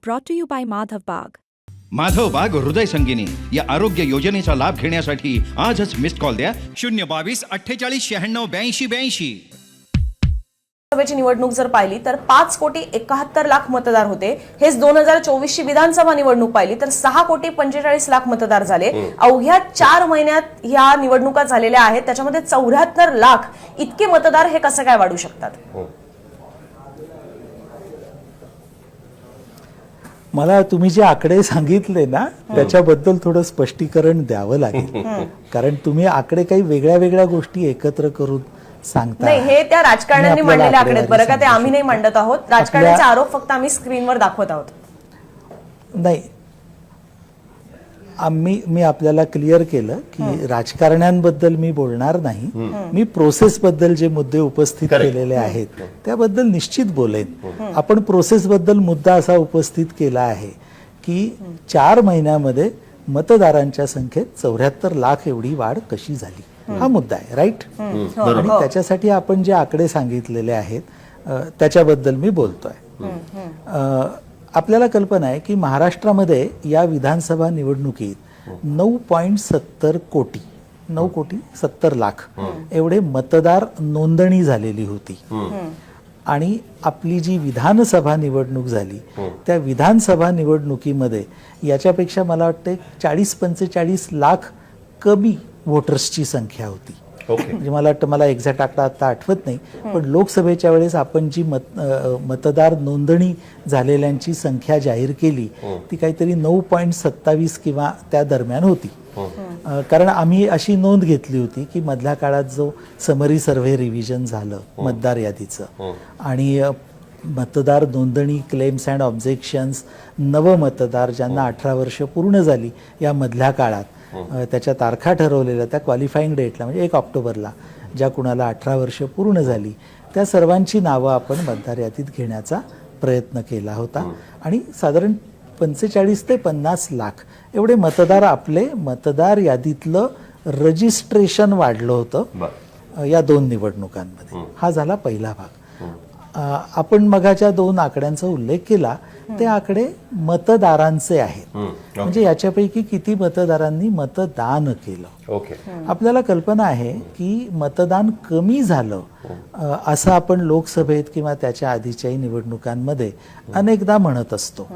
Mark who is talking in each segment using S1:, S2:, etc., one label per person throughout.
S1: Brought to you by Madhav Bagh.
S2: Madhav बाग हृदय संगिनी या आरोग्य योजनेचा लाभ घेण्यासाठी आजच मिस्ड कॉल द्या 022 48 96 82 82.
S3: सभेची निवडणूक जर पाहिली तर 5,71,00,000 मतदार होते. हेच 2024 ची विधानसभा निवडणूक पाहिली तर 6,45,00,000 मतदार झाले. अवघ्या 4 महिन्यात ह्या निवडणुका झालेल्या आहेत. त्याच्यामध्ये 74,00,000 इतके मतदार हे कसं काय वाढू शकतात?
S4: मला तुम्ही जे आकडे सांगितले ना त्याच्याबद्दल थोडं स्पष्टीकरण द्यावं लागेल. कारण तुम्ही आकडे काही वेगळ्या वेगळ्या गोष्टी एकत्र करून सांगता.
S3: नाही, हे त्या राजकारण्यांनी मांडलेले आकडे बरं का, ते आम्ही नाही मांडत आहोत. राजकारण्याचे आरोप फक्त आम्ही स्क्रीनवर दाखवत आहोत.
S4: नाही, मी आपल्याला क्लिअर केलं की राजकारण्यांबद्दल मी बोलणार नाही. मी प्रोसेस बद्दल जे मुद्दे उपस्थित केलेले आहेत त्याबद्दल निश्चित बोलेन. आपण प्रोसेस बद्दल मुद्दा असा उपस्थित केला आहे की 4 महिन्यामध्ये मतदारांच्या संख्येत 74,00,000 एवढी वाढ कशी झाली, हा मुद्दा आहे. राईट. आणि त्याच्यासाठी आपण जे आकडे सांगितलेले आहेत त्याच्याबद्दल मी बोलतोय. आपल्याला कल्पना आहे की महाराष्ट्रामध्ये या विधानसभा निवडणुकीत 9.70 कोटी 9,70,00,000 एवढे मतदार नोंदणी झालेली होती. आणि आपली जी विधानसभा निवडणूक झाली त्या विधानसभा निवडणुकीमध्ये याच्यापेक्षा मला वाटतं 40-45 लाख कमी वोटर्सची संख्या होती. म्हणजे मला वाटतं, मला एक्झॅक्ट आकडा आता आठवत नाही, पण लोकसभेच्या वेळेस आपण जी मतदार नोंदणी झालेल्यांची संख्या जाहीर केली ती काहीतरी 9.27 किंवा त्या दरम्यान होती. कारण आम्ही अशी नोंद घेतली होती की मधल्या काळात जो समरी सर्व्हे रिव्हिजन झालं मतदार यादीचं आणि मतदार नोंदणी क्लेम्स अँड ऑब्जेक्शन्स नवमतदार ज्यांना 18 वर्ष पूर्ण झाली या मधल्या काळात त्याच्या तारखा ठरवलेल्या त्या क्वालिफाईंग डेटला म्हणजे 1 ऑक्टोबरला ज्या कुणाला 18 वर्ष पूर्ण झाली त्या सर्वांची नावं आपण मतदार यादीत घेण्याचा प्रयत्न केला होता. आणि साधारण 45 ते 50 लाख एवढे मतदार आपले मतदार यादीतलं रजिस्ट्रेशन वाढलं होतं या 2 निवडणुकांमध्ये. हा झाला पहिला भाग. आपण मगाच्या 2 आकड्यांचा उल्लेख केला ते आकडे मतदारांचे आहेत. म्हणजे याच्यापैकी किती मतदारांनी मतदान केलं. आपल्याला कल्पना आहे की मतदान कमी झालं असं आपण लोकसभेत किंवा त्याच्या आधीच्याही निवडणुकांमध्ये अनेकदा म्हणत असतो.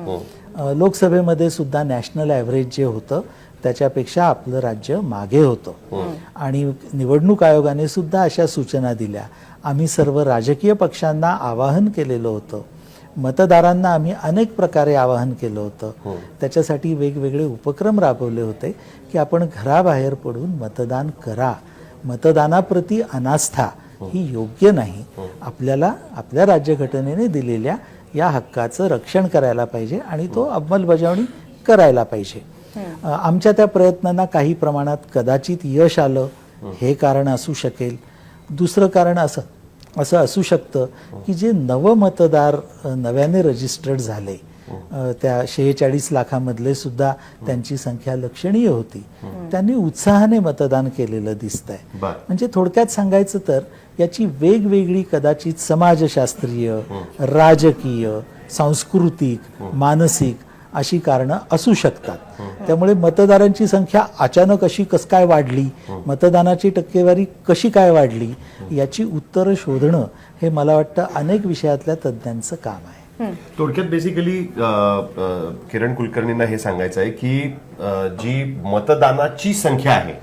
S4: लोकसभेमध्ये सुद्धा नॅशनल ॲव्हरेज जे होतं त्याच्यापेक्षा आपलं राज्य मागे होतं. आणि निवडणूक आयोगाने सुद्धा अशा सूचना दिल्या. आम्ही सर्व राजकीय पक्षांना आवाहन केलेलं होतं, मतदारांना आम्ही अनेक प्रकारे आवाहन केलं होतं. त्याच्यासाठी वेगवेगळे उपक्रम राबवले होते की आपण घराबाहेर पडून मतदान करा. मतदानाप्रती अनास्था ही योग्य नाही. आपल्याला आपल्या राज्यघटनेने दिलेल्या या हक्काचं रक्षण करायला पाहिजे आणि तो अंमलबजावणी करायला पाहिजे. आमच्या त्या प्रयत्नांना काही प्रमाणात कदाचित यश आलं, हे कारण असू शकेल. दुसरं कारण असं असू शकतं की जे नवमतदार नव्याने रजिस्टर्ड झाले त्या 46 लाखामधले सुद्धा त्यांची संख्या लक्षणीय होती. त्यांनी उत्साहाने मतदान केलेलं दिसतंय. म्हणजे थोडक्यात सांगायचं तर याची वेगवेगळी कदाचित समाजशास्त्रीय, राजकीय, सांस्कृतिक, मानसिक अशी कारणं असू शकतात. त्यामुळे मतदारांची संख्या अचानक अशी कसं काय वाढली, मतदानाची टक्केवारी कशी काय वाढली याची उत्तरं शोधणं हे मला वाटतं अनेक विषयातल्या तज्ज्ञांचं काम आहे.
S5: थोडक्यात बेसिकली किरण कुलकर्णींना हे सांगायचं आहे की जी मतदानाची संख्या आहे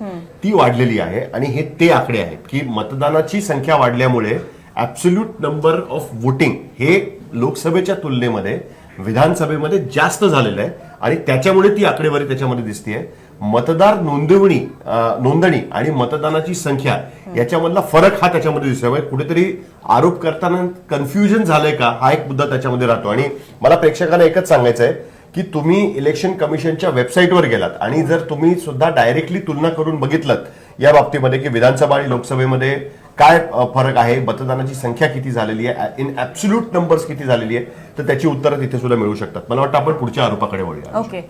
S5: ती वाढलेली आहे आणि हे ते आकडे आहेत की मतदानाची संख्या वाढल्यामुळे ऍब्सोल्यूट नंबर ऑफ वोटिंग हे लोकसभेच्या तुलनेमध्ये विधानसभेमध्ये जास्त झालेलं आहे आणि त्याच्यामुळे ती आकडेवारी त्याच्यामध्ये दिसतेय. मतदार नोंदणी आणि मतदानाची संख्या याच्यामधला फरक हा त्याच्यामध्ये दिसतोय. कुठेतरी आरोप करताना कन्फ्युजन झालंय का हा एक मुद्दा त्याच्यामध्ये राहतो. आणि मला प्रेक्षकांना एकच सांगायचं आहे की तुम्ही इलेक्शन कमिशनच्या वेबसाईटवर गेलात आणि जर तुम्ही सुद्धा डायरेक्टली तुलना करून बघितलं या बाबतीमध्ये की विधानसभा आणि लोकसभेमध्ये काय फरक आहे, मतदानाची संख्या किती झालेली आहे, इन ऍब्सोल्यूट नंबर्स किती झालेली आहे, तर त्याची उत्तरं तिथे सुद्धा मिळू शकतात. मला वाटतं आपण पुढच्या आरोपाकडे वळूया.
S3: ओके.